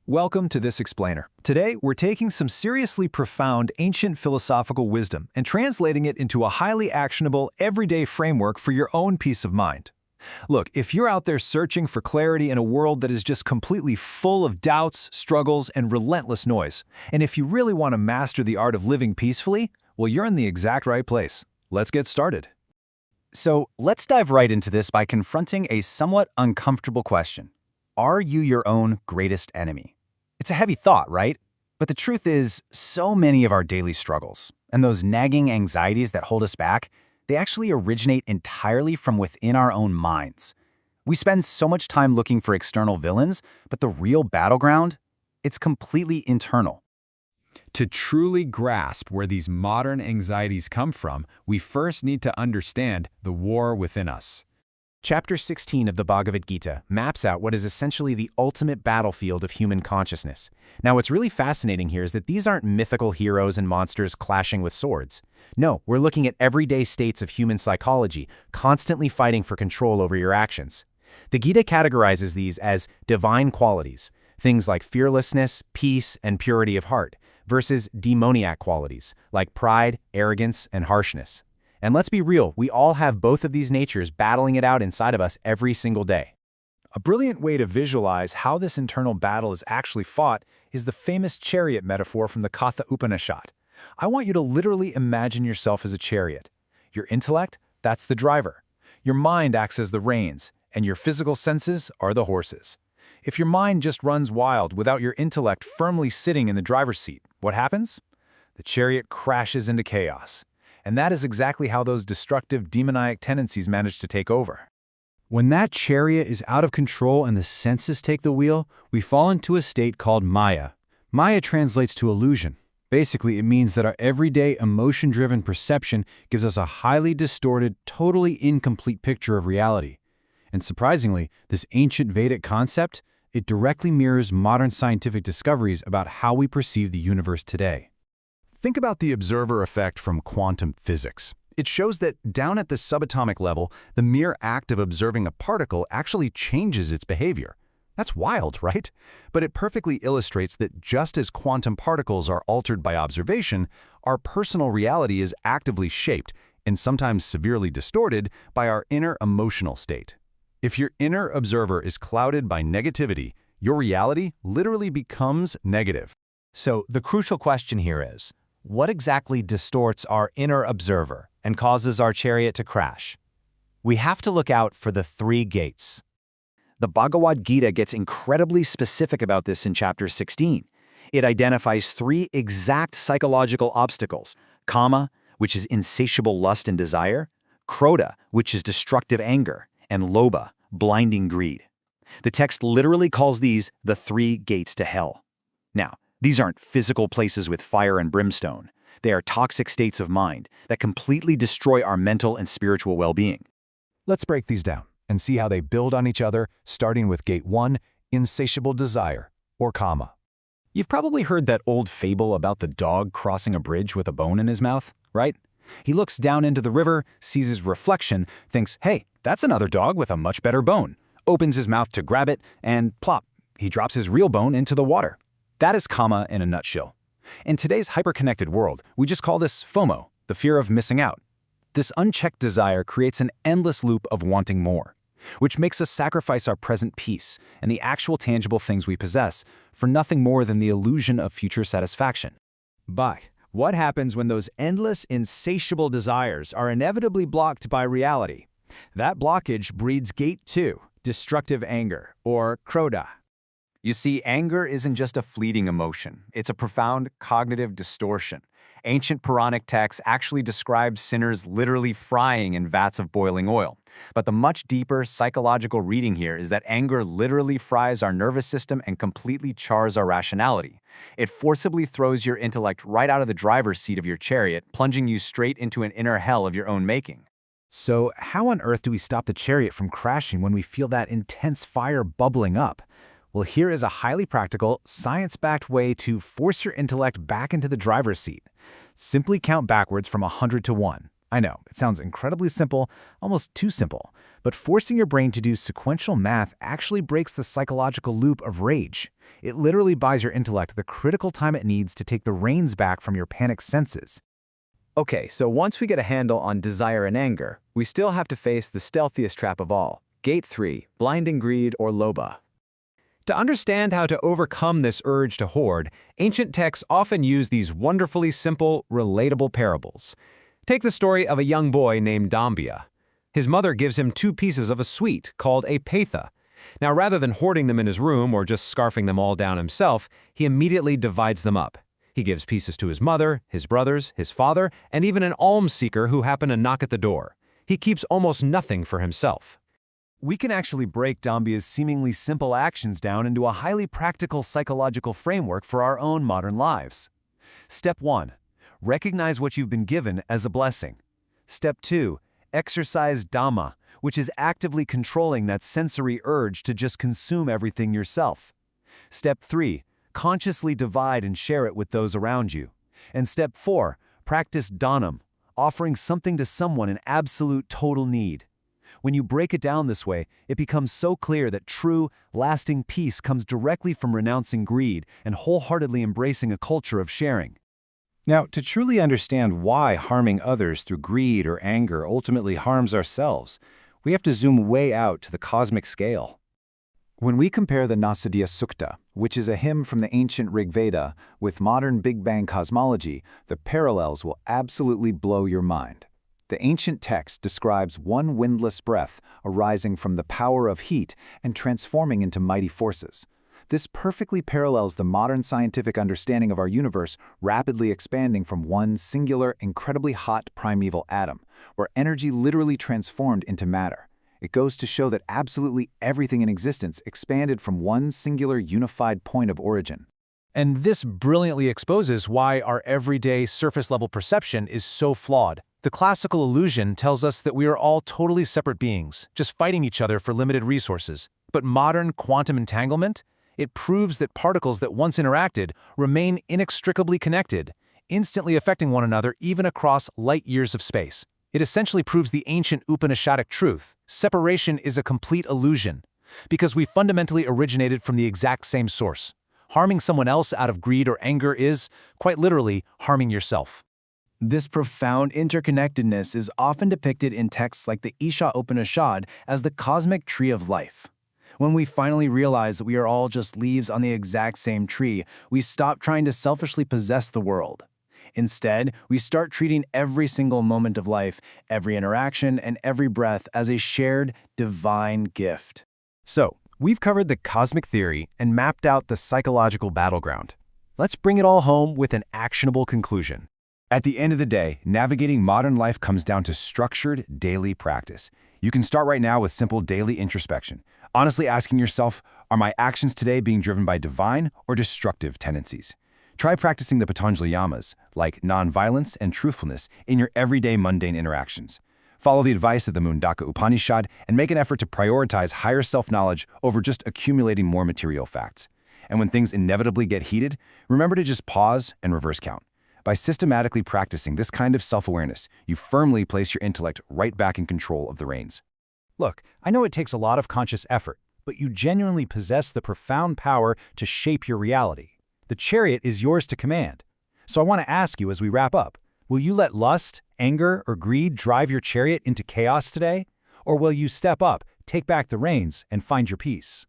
Welcome to this explainer. Today, we're taking some seriously profound ancient philosophical wisdom and translating it into a highly actionable, everyday framework for your own peace of mind. Look, if you're out there searching for clarity in a world that is just completely full of doubts, struggles, and relentless noise, and if you really want to master the art of living peacefully, well, you're in the exact right place. Let's get started. So let's dive right into this by confronting a somewhat uncomfortable question. Are you your own greatest enemy? It's a heavy thought, right? But the truth is, so many of our daily struggles and those nagging anxieties that hold us back, they actually originate entirely from within our own minds. We spend so much time looking for external villains, but the real battleground, it's completely internal. To truly grasp where these modern anxieties come from, we first need to understand the war within us. Chapter 16 of the Bhagavad Gita maps out what is essentially the ultimate battlefield of human consciousness. Now, what's really fascinating here is that these aren't mythical heroes and monsters clashing with swords. No, we're looking at everyday states of human psychology, constantly fighting for control over your actions. The Gita categorizes these as divine qualities, things like fearlessness, peace, and purity of heart, versus demoniac qualities, like pride, arrogance, and harshness. And let's be real, we all have both of these natures battling it out inside of us every single day. A brilliant way to visualize how this internal battle is actually fought is the famous chariot metaphor from the Katha Upanishad. I want you to literally imagine yourself as a chariot. Your intellect, that's the driver. Your mind acts as the reins, and your physical senses are the horses. If your mind just runs wild without your intellect firmly sitting in the driver's seat, what happens? The chariot crashes into chaos. And that is exactly how those destructive demoniac tendencies manage to take over. When that chariot is out of control and the senses take the wheel, we fall into a state called Maya. Maya translates to illusion. Basically, it means that our everyday emotion-driven perception gives us a highly distorted, totally incomplete picture of reality. And surprisingly, this ancient Vedic concept, it directly mirrors modern scientific discoveries about how we perceive the universe today. Think about the observer effect from quantum physics. It shows that down at the subatomic level, the mere act of observing a particle actually changes its behavior. That's wild, right? But it perfectly illustrates that just as quantum particles are altered by observation, our personal reality is actively shaped, and sometimes severely distorted, by our inner emotional state. If your inner observer is clouded by negativity, your reality literally becomes negative. So the crucial question here is, what exactly distorts our inner observer and causes our chariot to crash? We have to look out for the three gates. The Bhagavad Gita gets incredibly specific about this in chapter 16. It identifies three exact psychological obstacles: kāma, which is insatiable lust and desire; krodha, which is destructive anger; and lobha, blinding greed. The text literally calls these the three gates to hell. Now, these aren't physical places with fire and brimstone. They are toxic states of mind that completely destroy our mental and spiritual well-being. Let's break these down and see how they build on each other, starting with Gate 1, insatiable desire, or kāma. You've probably heard that old fable about the dog crossing a bridge with a bone in his mouth, right? He looks down into the river, sees his reflection, thinks, hey, that's another dog with a much better bone, opens his mouth to grab it, and plop, he drops his real bone into the water. That is kāma in a nutshell. In today's hyper-connected world, we just call this FOMO, the fear of missing out. This unchecked desire creates an endless loop of wanting more, which makes us sacrifice our present peace and the actual tangible things we possess for nothing more than the illusion of future satisfaction. But what happens when those endless, insatiable desires are inevitably blocked by reality? That blockage breeds Gate 2, destructive anger, or krodha. You see, anger isn't just a fleeting emotion. It's a profound cognitive distortion. Ancient Puranic texts actually describe sinners literally frying in vats of boiling oil. But the much deeper psychological reading here is that anger literally fries our nervous system and completely chars our rationality. It forcibly throws your intellect right out of the driver's seat of your chariot, plunging you straight into an inner hell of your own making. So how on earth do we stop the chariot from crashing when we feel that intense fire bubbling up? Well, here is a highly practical, science-backed way to force your intellect back into the driver's seat. Simply count backwards from 100 to 1. I know, it sounds incredibly simple, almost too simple. But forcing your brain to do sequential math actually breaks the psychological loop of rage. It literally buys your intellect the critical time it needs to take the reins back from your panicked senses. Okay, so once we get a handle on desire and anger, we still have to face the stealthiest trap of all, Gate 3, blinding greed or lobha. To understand how to overcome this urge to hoard, ancient texts often use these wonderfully simple, relatable parables. Take the story of a young boy named Dambya. His mother gives him 2 pieces of a sweet called a paitha. Now, rather than hoarding them in his room or just scarfing them all down himself, he immediately divides them up. He gives pieces to his mother, his brothers, his father, and even an alms seeker who happened to knock at the door. He keeps almost nothing for himself. We can actually break Dambya's seemingly simple actions down into a highly practical psychological framework for our own modern lives. Step 1. Recognize what you've been given as a blessing. Step 2. Exercise Dhamma, which is actively controlling that sensory urge to just consume everything yourself. Step 3. Consciously divide and share it with those around you. And step 4. Practice dhanam, offering something to someone in absolute total need. When you break it down this way, it becomes so clear that true, lasting peace comes directly from renouncing greed and wholeheartedly embracing a culture of sharing. Now, to truly understand why harming others through greed or anger ultimately harms ourselves, we have to zoom way out to the cosmic scale. When we compare the Nasadiya Sukta, which is a hymn from the ancient Rig Veda, with modern Big Bang cosmology, the parallels will absolutely blow your mind. The ancient text describes one windless breath arising from the power of heat and transforming into mighty forces. This perfectly parallels the modern scientific understanding of our universe rapidly expanding from one singular, incredibly hot primeval atom, where energy literally transformed into matter. It goes to show that absolutely everything in existence expanded from one singular unified point of origin. And this brilliantly exposes why our everyday surface-level perception is so flawed. The classical illusion tells us that we are all totally separate beings, just fighting each other for limited resources. But modern quantum entanglement? It proves that particles that once interacted remain inextricably connected, instantly affecting one another even across light years of space. It essentially proves the ancient Upanishadic truth: separation is a complete illusion, because we fundamentally originated from the exact same source. Harming someone else out of greed or anger is, quite literally, harming yourself. This profound interconnectedness is often depicted in texts like the Isha Upanishad as the cosmic tree of life. When we finally realize that we are all just leaves on the exact same tree, we stop trying to selfishly possess the world. Instead, we start treating every single moment of life, every interaction, and every breath as a shared, divine gift. So, we've covered the cosmic theory and mapped out the psychological battleground. Let's bring it all home with an actionable conclusion. At the end of the day, navigating modern life comes down to structured daily practice. You can start right now with simple daily introspection, honestly asking yourself, are my actions today being driven by divine or destructive tendencies? Try practicing the Patanjali yamas, like nonviolence and truthfulness, in your everyday mundane interactions. Follow the advice of the Mundaka Upanishad and make an effort to prioritize higher self-knowledge over just accumulating more material facts. And when things inevitably get heated, remember to just pause and reverse count. By systematically practicing this kind of self-awareness, you firmly place your intellect right back in control of the reins. Look, I know it takes a lot of conscious effort, but you genuinely possess the profound power to shape your reality. The chariot is yours to command. So I want to ask you as we wrap up, will you let lust, anger, or greed drive your chariot into chaos today? Or will you step up, take back the reins, and find your peace?